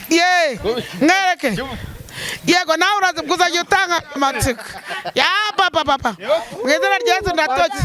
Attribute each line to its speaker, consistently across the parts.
Speaker 1: ye mwereke yego nawe uraza kuzajya utanga amatsiko ya papa mwizina ryesu ndatoki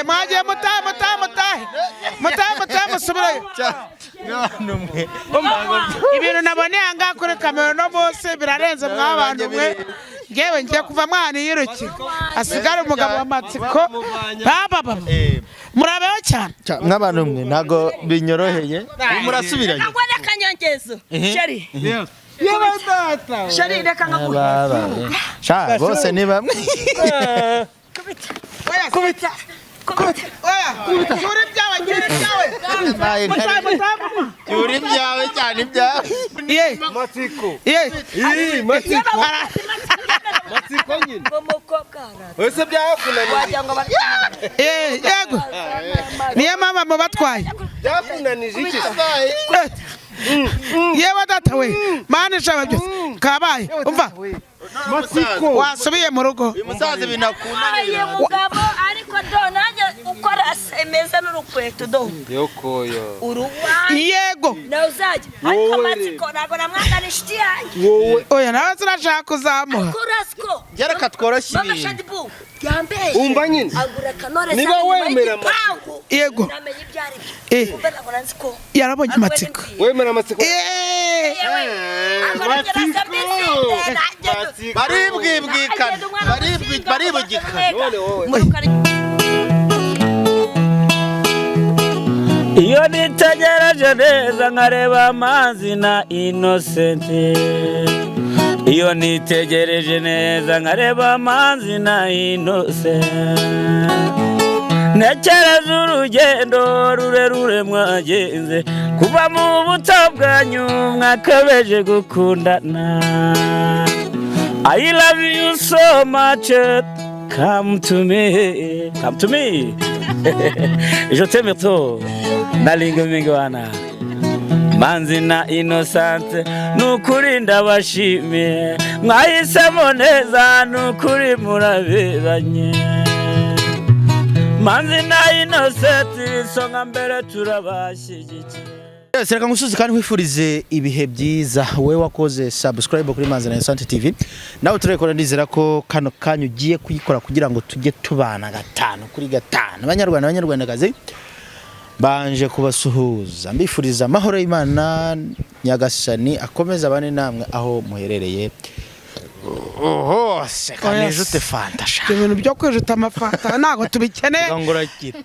Speaker 1: mwagiye mutahe musubirayo ibintu naboneye ahangaha kuri kamera no munsi birarenze mwabantu mwe ngewe ngiye kuva mwana yirukira asigara umugabo w'amatsiko papa murabeho cyane
Speaker 2: nk'abantu mwe ntago binyoroheye murasubiranye
Speaker 3: akanyongezo sheri sheri reka
Speaker 2: ngakuye sha bose ni bamwe
Speaker 3: kubita
Speaker 2: yuri byawe cyane ibyawe
Speaker 4: matsiko nyine wese byakunanije
Speaker 1: yego niyo mama mubatwaye
Speaker 4: byakunanije iki
Speaker 1: yewe data we mani shaba byose kabaye umva
Speaker 4: matsiko
Speaker 1: wasubiye mu rugo
Speaker 2: uyu musaza binakunanira
Speaker 3: mugabo ariko do nanjye ukora semeza n'urukweto do
Speaker 4: yokoyo
Speaker 1: yego
Speaker 3: nawe uzajya ariko matsiko ntabwo namwanga n'inshuti yanjye
Speaker 4: wowe
Speaker 1: oya nawe sinashaka kuzamuha
Speaker 3: kurasiko
Speaker 2: byaraka tworoshye
Speaker 3: mama
Speaker 2: ibintu
Speaker 3: shadibu yambeye
Speaker 4: umva nyine
Speaker 3: agura kanore
Speaker 4: niba wemera amatsiko
Speaker 1: yego
Speaker 3: namenye ibyo ari byo umva nabona nziko
Speaker 1: yarabonye amatsiko
Speaker 4: wemera amatsiko
Speaker 2: baribugikana
Speaker 4: none wowe
Speaker 5: iyo nitegereje neza nkareba amazi na Innocent iyo nitegereje neza nkareba amazi na Innocent ntekereza urugendo rurerure mwagenze kuva mu buto bwanyu mwakabeje gukundana I love you so much come to me je t'aime trop nalinga mingwana manzi na Innocent nukuri ndabashimiye mwahisemo neza nukuri muraberanye manzi na Innocent songa mbere turabashyigikiye
Speaker 2: Sereka ngusuzi kandi wifurize ibihe byiza we wakoze subscribe kuri Manzi na Innocent TV nawe turekora ndizera ko kano kanyu ugiye kuyikora kugira ngo tujye tubana 5 kuri 5 abanyarwandakazi banje kubasuhuza mbifuriza amahoro y'Imana Nyagasani akomeza abane namwe aho muherereye kanejute fanta sha
Speaker 1: ibintu byo kwijuta amafata ntago tubikeneye
Speaker 2: ngorakira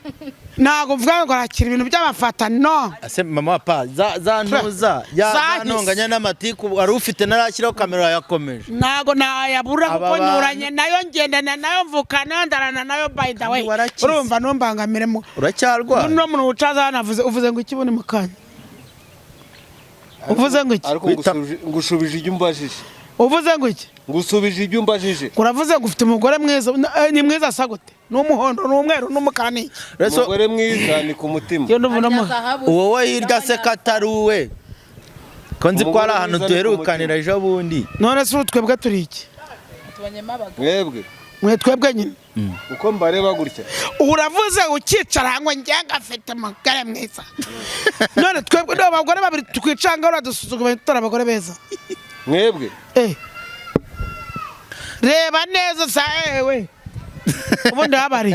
Speaker 1: ntago mvuga ngo rakira ibintu by'amafata no
Speaker 2: ase mama pa za ntuza ya ntonganya n'amatiku ari ufite narashyiraho kamera yakomeje
Speaker 1: ntago nayabura kuko nyuranye nayo ngendana nayo mvukana ndarana nayo by the way urumva numbangamiremo
Speaker 2: uracyarwa
Speaker 1: no muntu ucaza hanavuze uvuze ngo ikibone mukanya uvuze ngo iki
Speaker 4: ariko ngushubije ibyo umbajije
Speaker 1: uvuze ngo iki
Speaker 4: ngusubije ibyo umbajije
Speaker 1: uravuze ngo ufite umugore mwiza ni mwiza asagute n'umuhondo n'umweru n'umukara ni
Speaker 4: umugore mwiza ni ku mutima
Speaker 1: yo ndubunamo
Speaker 2: wowe hirya se kataruwe ko nzi ko ari ahantu duherukanira ejo bundi
Speaker 1: none se twebwe turi iki twebwe nyine
Speaker 4: uko mbareba gutya
Speaker 1: uravuze ukicara ngo ngenga afite umugore mwiza none twebwe n'abagore babiri twicanga uradusuzugura tora abagore beza
Speaker 4: mwebwe
Speaker 1: reba neza sa ewe ubundi habari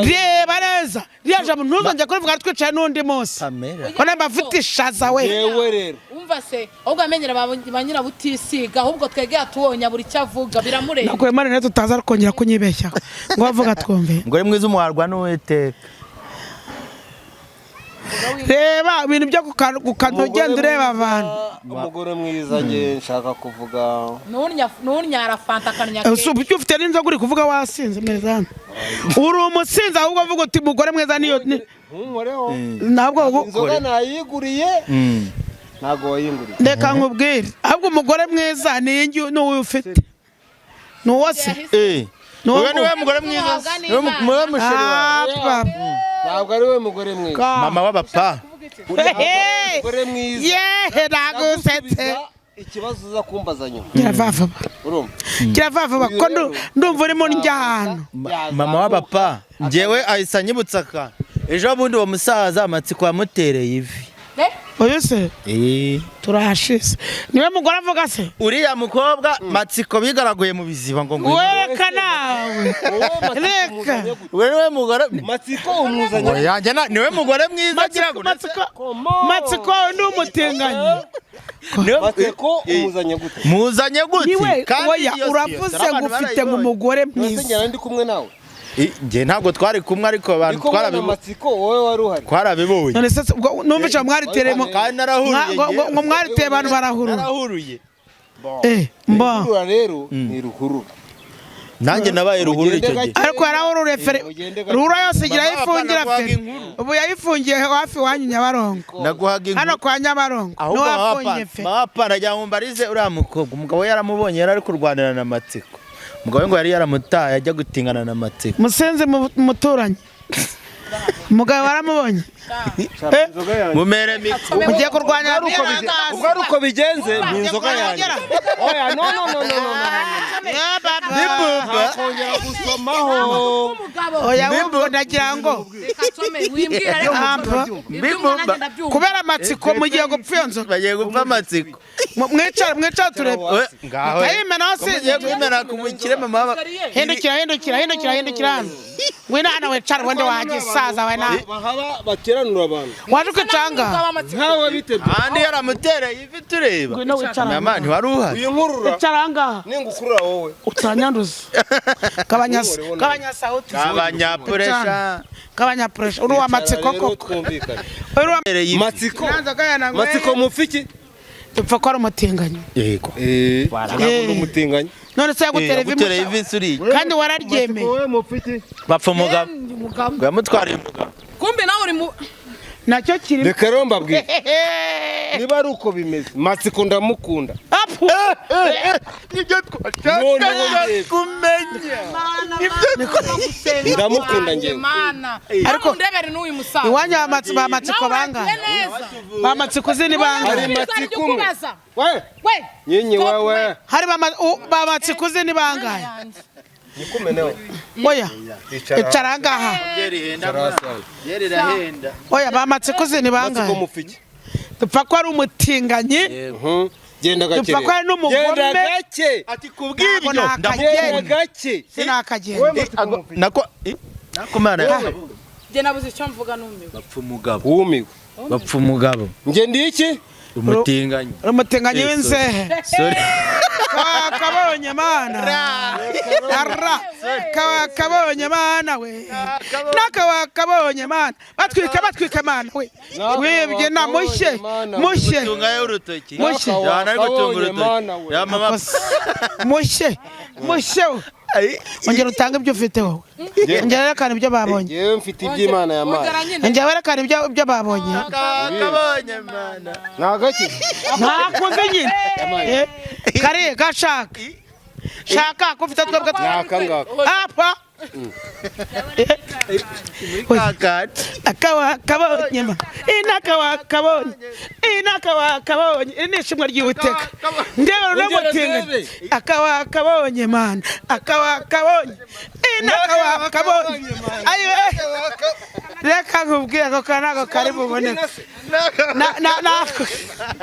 Speaker 1: reba neza riyaje mu ntuzongera kuvuga twicaye n'undi munsi ko namba afite ishaza we
Speaker 4: yewe rero
Speaker 6: umva se ahubwo amenyera banyira butisiga ahubwo twege atuwonya buri cyavuga biramureba
Speaker 1: nakwe mane neto tutaza kongera kunyibeshya ngo bavuga twumve
Speaker 2: ngo mwiza umuharwa n'uwiteka
Speaker 1: reba ibintu byo gukandogenda ureba abantu
Speaker 4: umugore mwiza nge nshaka kuvuga
Speaker 6: n'urnyara fanta akanya
Speaker 1: ke ufite n'inzoga uri kuvuga wasinze meza uri umusinzi ahubwo uvuga uti mugore mwiza niyo ntabwo
Speaker 4: inzoga nayiguriye ntago wayinguriye
Speaker 1: reka nkubwire ahubwo umugore mwiza ni n'uwo ufite n'uwase
Speaker 2: uyu niwe mugore mwiza niwe musheri wawe
Speaker 4: ntabwo ari we mugore mwiza
Speaker 2: mama w'abapa
Speaker 4: umugore mwiza
Speaker 1: yehe nagusetse
Speaker 4: ikibazo uza kumbaza nyuma
Speaker 1: kiravava ko ndumva urimo njyana
Speaker 2: mama w'abapa njyewe ahise anyibutsa ka ejo bundi uwo musaza amatsiko yamutereye ivi
Speaker 1: Oyo se turahashize niwe mugore avuga se
Speaker 2: uriya mukobwa Matsiko bigaraguye mu biziba ngo
Speaker 1: wereka nawe reka
Speaker 2: wewe mugore
Speaker 4: Matsiko umuzanye
Speaker 2: yanjye niwe mugore mwiza agira ngo
Speaker 1: Matsiko ndi umutinganyi
Speaker 4: Matsiko umuzanye gute
Speaker 2: muzanye gute
Speaker 1: niwe oya uravuze ngo ufite mu mugore mwiza
Speaker 4: Nsengera ndi kumwe nawe
Speaker 2: nge ntabwo twari kumwe ariko abantu
Speaker 4: twarabibonye Matsiko wowe wari uhari
Speaker 2: twarabibonye
Speaker 1: none se numvise mwariteremo
Speaker 2: kandi narahuriye
Speaker 1: ngo mwariteye abantu barahurura
Speaker 2: narahuruye
Speaker 1: mba
Speaker 4: rero ni ruhurura
Speaker 2: nanjye nabaye ruhurura icyo gihe
Speaker 1: ariko yarahurure fere ruhura yose igira yifungira fere ubu yayifungiye hafi wanyu Nyabarongo
Speaker 2: naguhaga inkuru
Speaker 1: hano kwa Nyabarongo
Speaker 2: ahubwo mapa najya mumbarize uriya mukobwa umugabo yaramubonye yari ari kurwanira na Matsiko umugabo ngo yari yaramutaye ajya gutingana na Matsiko
Speaker 1: musenze muturanye umugabo waramubonye
Speaker 2: mumere miko
Speaker 1: mugiye kurwanya
Speaker 4: ubwo ari uko bigenze ni inzoga yanjye oya no kongera gusomaho
Speaker 1: oya wumva ndagira ngo kubera Matsiko mugiye gupfa iyo nzoga
Speaker 2: bagiye gupfa Matsiko
Speaker 1: mwicara turebe
Speaker 2: ngaho
Speaker 1: kayimena hose
Speaker 2: mugiye kwimena ku mukire mama
Speaker 1: hindukira ngwino hano wicara wende wagisaza we nawe
Speaker 4: bahaba bateranura abantu
Speaker 1: waje kwicanga
Speaker 4: nkawe bitebye
Speaker 2: ahandi yaramutereye ivi tureba
Speaker 1: ngwino wicara
Speaker 2: mama ntiwari uhari
Speaker 4: uyu nkurura
Speaker 1: wicara ngaha
Speaker 4: ningukurura wowe
Speaker 1: utanyanduza kabanya sauti kabanya pressure uri wa Matsiko koko uri wa
Speaker 4: Matsiko mufiki
Speaker 1: tupfa ko ari umutinganyi
Speaker 2: yego
Speaker 4: umutinganyi
Speaker 1: none se yagutera
Speaker 2: ivi suri
Speaker 1: kandi wararyemeye
Speaker 4: wowe mufiki
Speaker 2: bapfa umugabo yamutwariye umugabo
Speaker 6: kumbe nawe uri mu
Speaker 1: nacyo kiri
Speaker 4: reka rero mbabwire niba ari uko bimeze Matsiko ndamukunda
Speaker 2: nibyo twashakaga kumenya
Speaker 4: ndamukunda ngewe
Speaker 6: ariko ndebere n'uyu musaza
Speaker 1: iwanyu ba Matsiko bangahe ba Matsiko zini bangahe
Speaker 4: hari Matsiko we nyinyi wewe
Speaker 1: hari ba Matsiko zini bangahe
Speaker 4: nikumenewe
Speaker 1: oya icara ngaha oya ba Matsiko zini bangahe
Speaker 4: Matsiko mufiki
Speaker 1: tupfa ko ari umutinganyi
Speaker 4: genda gake
Speaker 1: tupfa ko ari n'umugome
Speaker 2: ati kubw'ibyo
Speaker 4: genda gake
Speaker 1: sinakagenda
Speaker 2: nako mana
Speaker 6: je nabuze icyo mvuga n'umiwe
Speaker 2: bapfa umugabo
Speaker 4: wumiwe
Speaker 2: bapfa umugabo
Speaker 4: nge ndi iki
Speaker 1: umutinganyi w'inzehe
Speaker 2: sorry
Speaker 1: kabonye mana kabonye mana we kabonye mana batwike mana we wibye na mushye
Speaker 2: tungaye urutoki
Speaker 1: yana
Speaker 2: ari gutunga urutoki ya mama
Speaker 1: mushye ongera utange ibyo ufite wowe ongera werekana ibyo babonye
Speaker 4: yewe mfite iby'Imana yamaye
Speaker 1: ongera werekana ibyo babonye
Speaker 2: kabonye mana
Speaker 4: nagaki
Speaker 1: ntakunze nyine kare gashaka shaka ko ufite twebwe
Speaker 4: nakangaka
Speaker 1: apa kabonye ma kabonye inishimwe ry'Uwiteka ndebero no mutinga kabonye mana kabonye kabonye ayo reka nkubwire ko kanago kari buboneka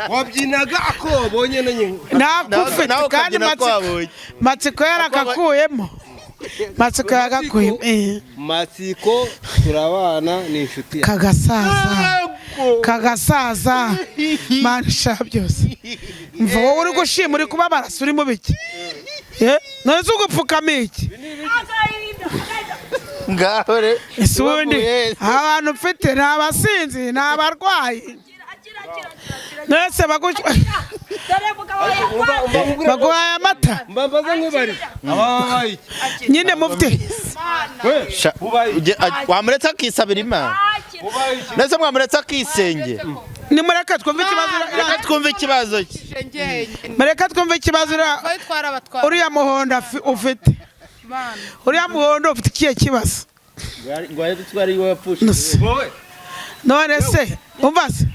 Speaker 4: wabyinaga akobonye nanyi
Speaker 1: nakufite kandi Matsiko yarakakuyemo Matsiko yagakuyemo
Speaker 4: Matsiko turabana ni inshuti
Speaker 1: kagasaza manisha byose mvugo uri gushima uri kubabara uri mu biki none zugupfukama iki
Speaker 2: ngahore
Speaker 1: isundi abantu mfite nabasinzi nabarwayi nese baguhaye amata
Speaker 4: mbabaza nkubari ababaye
Speaker 1: nyine mufite
Speaker 2: wamuretse akisabira Imana nese mwamuretse akisenge
Speaker 1: nimureka twumve ikibazo mureka twumve ikibazo uriya muhondo ufite uriya muhondo ufite ikihe kibazo none se umva se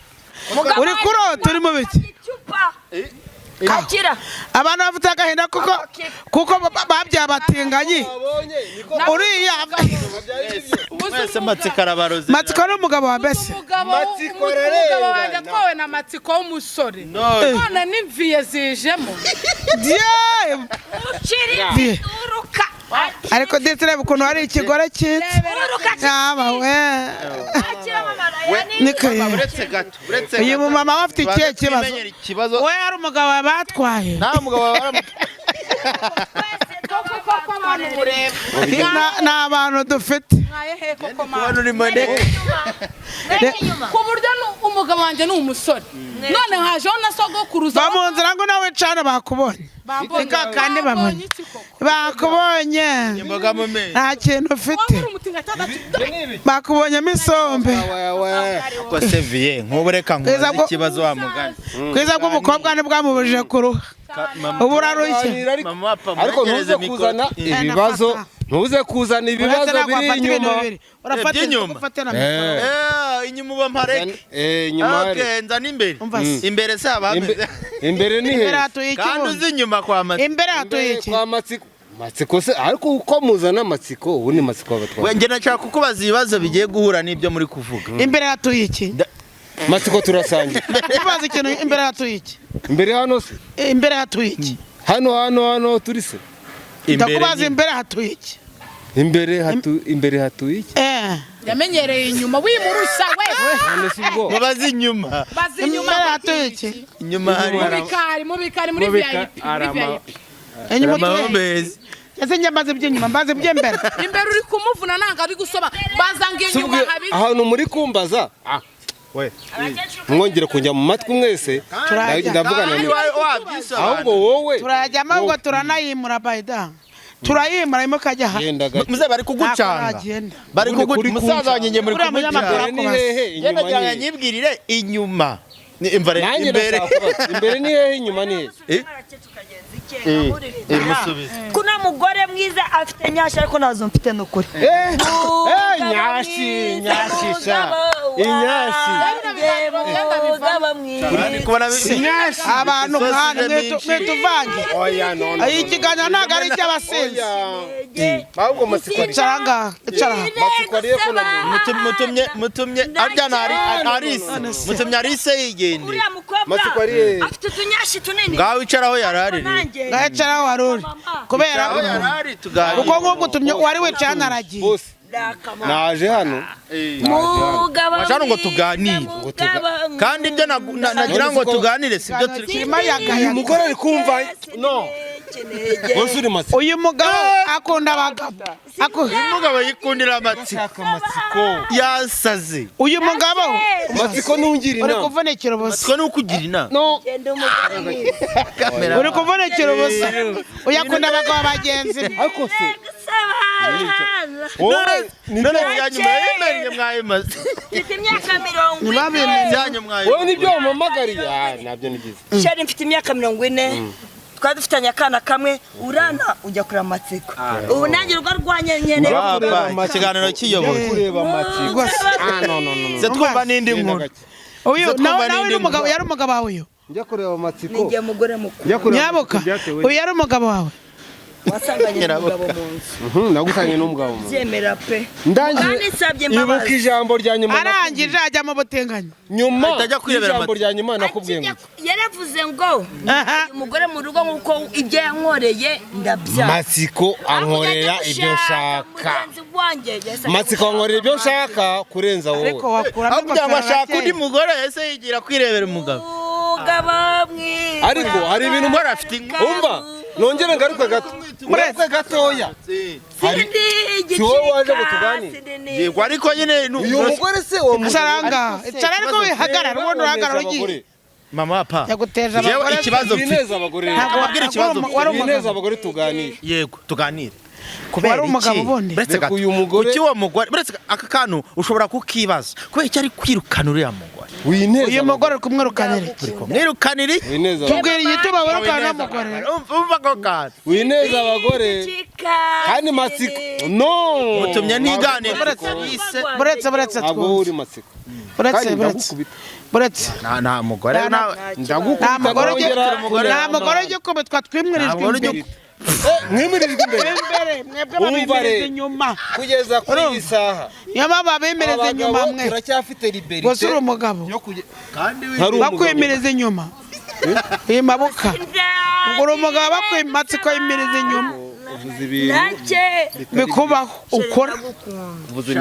Speaker 1: uri kurota uri mu biki
Speaker 3: kakira
Speaker 1: abantu bafite agahinda kuko babyaye abatinganyi uriya
Speaker 2: mwese matsiko arabaroze
Speaker 1: matsiko n'umugabo wa mbese
Speaker 6: umugabo wanjye atwawe na matsiko w'umusore none n'imviye zijemo
Speaker 3: uruka
Speaker 1: ariko ndetse reba ukuntu hari ikigore cyiza yaba we uyu mumama we afite ikihe kibazo we hari umugabo batwaye
Speaker 2: nta mugabo
Speaker 1: ni abantu dufite
Speaker 6: ku buryo umugabo wanjye ni umusore none hajeho na sogokuruza
Speaker 1: ba mu nzira ngo nawe cana bakubonye kandi bakubonye nta kintu ufite bakubonyemo isombe
Speaker 2: ko seviye nk'ubu reka nkubaze ikibazo wa mugani
Speaker 1: kwiza bw'umukobwa ntibwamubujije kuruha ubu urarushye
Speaker 4: ariko ntuze kuzana ibibazo ntuze kuzana ibibazo biri inyuma
Speaker 2: inyuma uba mpareke nzana imbere se abameze
Speaker 4: imbere ni he
Speaker 2: kandi uzi inyuma kwa matsiko
Speaker 1: imbere hatuye iki
Speaker 4: kwa matsiko se ariko uko muzana matsiko ubu ni matsiko abatwara
Speaker 2: njye nashaka kukubaza ibibazo bigiye guhura n'ibyo muri kuvuga
Speaker 1: imbere hatuye iki
Speaker 4: matsiko turasangira
Speaker 1: kubaza ikintu imbere hatuye iki
Speaker 4: imbere hano se
Speaker 1: imbere hatuye iki
Speaker 4: hano turi se
Speaker 1: ndakubaza imbere hatuye iki
Speaker 4: imbere hatuye iki
Speaker 6: yamenyereye inyuma wimurusha we
Speaker 2: mubaze inyuma
Speaker 1: imbere hatuye iki
Speaker 2: inyuma hari
Speaker 6: mu bikari muri VIP
Speaker 1: inyuma tuye ese njye mbaze iby'inyuma mbaze iby'imbere
Speaker 6: imbere uri kumuvuna nanga ari gusoma bazangiye inyuma habi
Speaker 4: ahantu muri kumbaza we mwongere kujya mu matwi mwese ndavugana ni ahubwo wowe
Speaker 1: turajyamo ahubwo turanayimura bayida turayimura imwe kajya ha
Speaker 2: muze bari kugucanga bari musaza wanjye muri kumucanga
Speaker 4: ni hehe
Speaker 2: inyuma ni nyibwirire inyuma
Speaker 4: imbere ni hehe inyuma ni hehe
Speaker 3: kuna mugore mwiza afite nyashi ariko nazo mfite nukuri
Speaker 1: inyashi abantu nkane mwituvange iyi kiganiro ntabwo ari icy'abasinzi
Speaker 4: ahubwo matsiko
Speaker 1: icara ngaha icara
Speaker 4: matsiko ariye ko
Speaker 2: mutumye aryana mutumye arise yigende
Speaker 3: uriya mukobwa afite utunyashi tunini
Speaker 2: ngaho icaraho yarari
Speaker 1: ngaho icaraho waruri kubera kuko nk'ubwo utumye wari wicaye hano aragiye
Speaker 4: naje hano
Speaker 2: washaka ngo tuganire kandi ibyo nagira ngo tuganire sibyo turi
Speaker 4: uyu mugore ari kumva no
Speaker 1: uyu mugabo akunda abagabo
Speaker 2: uyu mugabo yikundira amatsiko yasaze
Speaker 1: uyu mugabo
Speaker 4: matsiko ntungira
Speaker 1: uri
Speaker 4: inama
Speaker 1: kuvunikira ubusa
Speaker 2: matsiko ni ukugira inama
Speaker 1: uri kuvunikira ubusa uyakunda abagabo bagenzi
Speaker 4: ariko se
Speaker 2: none byanyuma y'imenge mwayimaze
Speaker 3: mfite imyaka 40
Speaker 2: byanyuma
Speaker 4: wowe nibyo wamamagariye nabyo ni byiza
Speaker 3: shari mfite imyaka 40 twari dufitanye akana kamwe urana ujya kureba amatsiko ubu nanjye rugo rwanye nyene
Speaker 2: ikiganiro kiyoboye
Speaker 4: kureba amatsiko
Speaker 2: se twumva n'indi nkuru
Speaker 1: uyu nawe n'umugabo yari umugabo wawe uyu
Speaker 4: njya kureba amatsiko
Speaker 3: nijye mugore mukuru
Speaker 1: nyabuka uyu yari umugabo wawe
Speaker 3: wasanganye n'umugabo mu nzu
Speaker 4: nagusanye n'umugabo mu nzu
Speaker 3: byemera pe
Speaker 4: ndangije ibuka ijambo rya nyuma
Speaker 1: arangije ajya mu butinganyi
Speaker 4: nyuma ijambo rya nyuma nakubwiye ngo
Speaker 3: yaravuze ngo umugore mu rugo nk'uko ibyo yankoreye ndabya
Speaker 4: matsiko ankorera ibyo nshaka matsiko ankorera ibyo nshaka kurenza wowe
Speaker 2: kugira ngo ashake undi mugore ese yigira kwirebera umugabo
Speaker 4: ariko hari ibintu mbona afite umva nongere ngaruke gato mureke gatoya si wowe waje ngo tuganire
Speaker 2: yego ariko nyine
Speaker 4: uyu mugore se uwo
Speaker 1: musaranga icara ariko wihagarara ubundi uhagarara ugiye
Speaker 2: mama papa
Speaker 1: yaguteje abagore
Speaker 2: ikibazo
Speaker 4: bineza abagore
Speaker 1: ntabwo
Speaker 2: wabwira ikibazo
Speaker 4: bineza abagore tuganire
Speaker 2: yego tuganire
Speaker 1: kubera umugabo ubundi
Speaker 4: uyu mugore
Speaker 2: uki wo mugore buretse aka kantu ushobora kukibaza kubera icyo ari kwirukana uriya mugore
Speaker 1: uyu mugore kumwirukanira
Speaker 2: mwirukanira
Speaker 1: tubwira igituma wirukana n'umugore
Speaker 2: umva ko kantu
Speaker 4: wineza abagore kandi matsiko no
Speaker 2: mutumye ntiganire
Speaker 1: buretse
Speaker 4: ntabwo uri matsiko
Speaker 1: buretse
Speaker 2: nta mugore
Speaker 1: nta mugore ugikubitwa twimwirijwe imbere
Speaker 4: mwimirijwe
Speaker 1: imbere mwebwe babimiriza inyuma
Speaker 4: kugeza kuri iyi saha
Speaker 1: niyo mpamvu babimiriza inyuma mwe
Speaker 4: turacyafite liberite
Speaker 1: gusa uri umugabo
Speaker 4: hari
Speaker 1: bakwimiriza inyuma iyi mabuka ubwo uri umugabo bakwimatsiko yimiriza inyuma bikubaho ukora vuza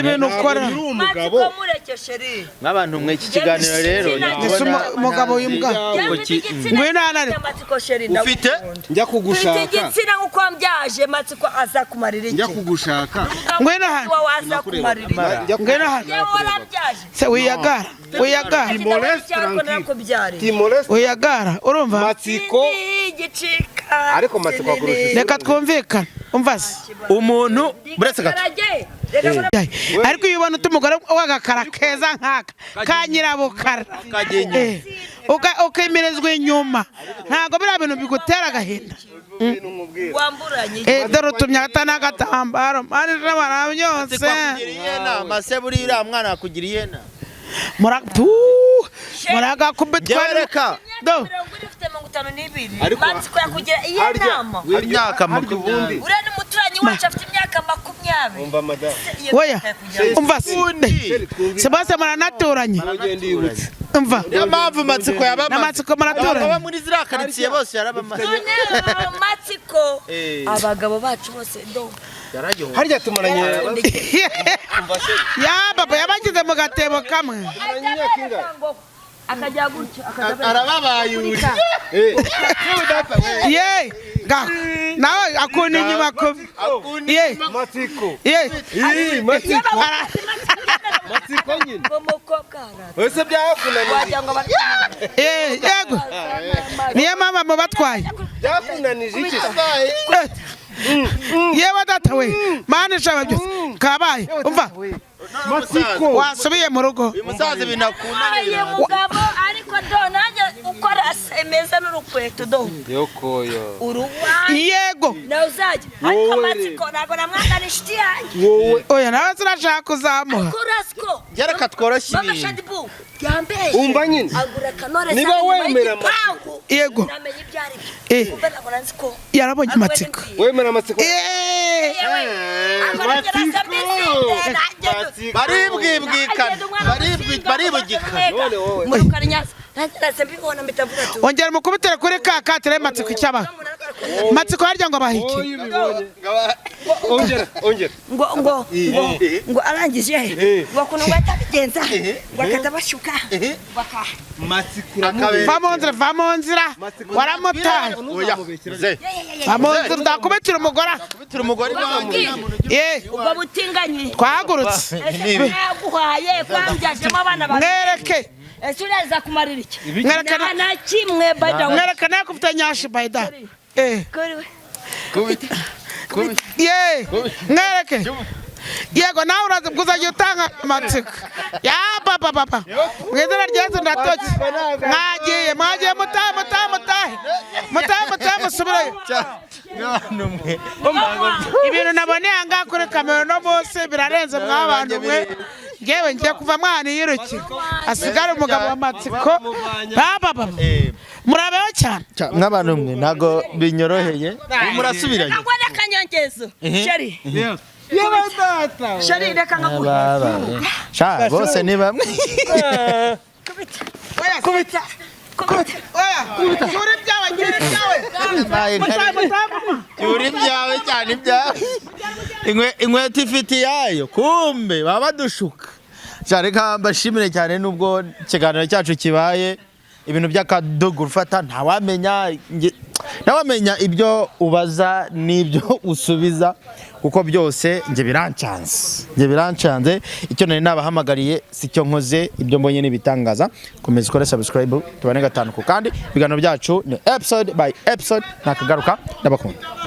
Speaker 1: ibintu ukora
Speaker 2: nk'abantu mwe iki kiganiro rero
Speaker 1: umugabo w'imbwa ngwino hano
Speaker 2: ufite
Speaker 4: njya kugushaka
Speaker 3: igitsina nk'uko wambyaje matsiko aza kumarira iki
Speaker 4: njya kugushaka
Speaker 1: ngwino hano
Speaker 3: waza kumarira
Speaker 1: ngwino hano se wiyagara wiyagara urumva
Speaker 4: matsiko ariko matsiko akurusha
Speaker 1: reka twumvikane umva se
Speaker 2: umuntu buretse gato
Speaker 1: ariko iyo ubona umugore w'agakara keza nk'aka ka nyirabukara ukimirizwa inyuma ntabwo biriya bintu bigutera agahinda dore utumye n'agatambaro mani n'abana byose
Speaker 2: mase buriya mwana akugiriye na
Speaker 1: muragakubitwa
Speaker 3: matsiko yakugira iyi nama
Speaker 2: imyaka makumyabiri
Speaker 3: uriya ni umuturanyi wacu afite imyaka 20
Speaker 1: oya umva se bose muranaturanye umva
Speaker 2: niyo mpamvu matsiko yabamaze
Speaker 1: n'amatsiko muraturanye
Speaker 2: baba muri ziriya karitsiye bose yarabamaze
Speaker 3: matsiko abagabo bacu bose do
Speaker 4: harya tumaranye
Speaker 1: ya baba yabagize mu gatebo kamwe
Speaker 3: akajya gutyo
Speaker 2: arababaye uri
Speaker 1: ye nawe akunda inyuma ko ye
Speaker 4: matsiko
Speaker 3: matsiko nyine
Speaker 4: wese byakunaniye
Speaker 3: wagira ngo
Speaker 1: yego niyo mama mubatwaye
Speaker 4: byakunanije iki
Speaker 1: yewe data we mani shaba byose kabaye umva
Speaker 4: matsiko
Speaker 1: wasubiye mu rugo
Speaker 2: uyu musaza binakunaniye
Speaker 3: mugabo ariko do nanjye ukora semeza n'urukweto do
Speaker 4: yokoyo
Speaker 3: uruwanjye
Speaker 1: yego
Speaker 3: nawe uzajya ariko matsiko ntabwo namwanga n'inshuti yanjye
Speaker 1: oya nawe sinashaka kuzamuha
Speaker 3: kurasiko
Speaker 2: reka tworoshye
Speaker 3: mama
Speaker 2: ibintu
Speaker 3: shadibu yambeye
Speaker 4: umva nyine
Speaker 3: agura kanore
Speaker 4: niba wemera matsiko
Speaker 1: yego
Speaker 3: namenye ibyo ari byo umva ntabwo nanzi ko
Speaker 1: yarabonye amatsiko
Speaker 4: wemera matsiko
Speaker 1: ongera mukubitire kuri ka katire matsiko icyaba matsiko harya ngo bahike
Speaker 4: ongera
Speaker 3: ngo arangije ngo kuntu batabigenza bakata bashuka
Speaker 1: va mu nzira waramutaye va mu nzira ndakubitira umugore
Speaker 3: ubwo butinganye
Speaker 1: twahagurutse
Speaker 3: naguhaye kwambyajemo abana
Speaker 1: mwereke
Speaker 3: ese ureza kumarira iki
Speaker 1: mwerekana
Speaker 3: na kimwe bayda
Speaker 1: mwerekana yakufite nyashi bayda mwereke yego nawe urazi kuzajya utanga amatsiko ya papa mu izina rya Yesu ndatoki mwagiye mutahe musubireyo ibintu naboneye ahangaha kuri kamera no munsi birarenze mw'abantu mwe ngewe ngiye kuva mwana yirukira asigara umugabo w'amatsiko papa murabeho cyane
Speaker 2: nk'abantu mwe ntago binyoroheye murasubiranye
Speaker 3: ngo n'akanyongezo sheri sheri reka ngakuha
Speaker 2: sha bose ni bamwe
Speaker 3: kubita
Speaker 2: cyuri byawe cyane ibyawe inkweto ifite iyayo kumbe baba badushuka reka mbashimire cyane nubwo ikiganiro cyacu kibaye ibintu by'akadogo ufata ntawamenya ibyo ubaza n'ibyo usubiza kuko byose njye birancanze icyo nari nabahamagariye si cyo nkoze ibyo mbonye n'ibitangaza komeza ukore subscribe tubane gatanu ku kandi ibiganiro byacu ni episode by episode ntakagaruka ndabakunda